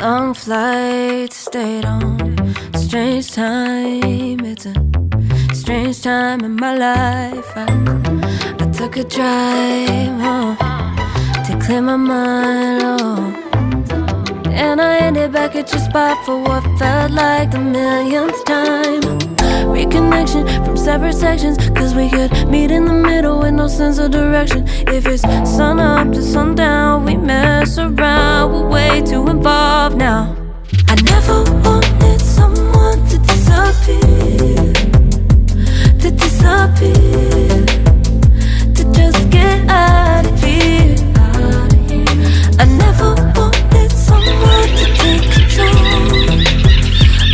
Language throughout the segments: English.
Long flight, stayed on strange time. It's a strange time in my life. I took a drive to clear my mind, and I ended back at your spot for what felt like the millionth time. Reconnection from separate sections, cause we could meet in the middle with no sense of direction. If it's sun up to sundown, we mess around, we're way too involved now. I never wanted someone to disappear, to disappear, to just get out of here. I never wanted someone to take control.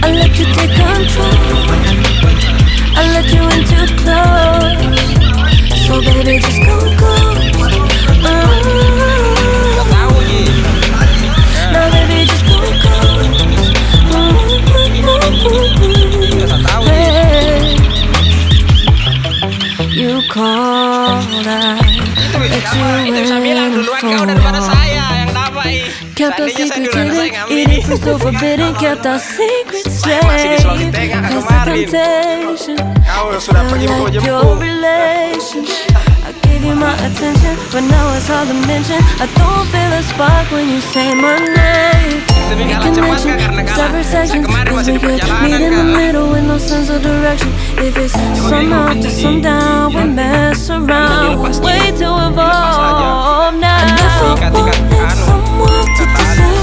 I let you take control, I let you in too close. So baby, just go. Now baby, just go. Hey. You called, I let you in for kept our secrets hidden, eating food so forbidden. Kept our secrets straight, cause the temptation, it felt like your relation. I gave you my attention, but now it's all a mention. I don't feel a spark when you say my name. Reconnection from separate sections, cause we could meet in the middle with no sense of direction. If it's sun up to sundown, we mess around, way too involved now. I never wanted someone to disappear.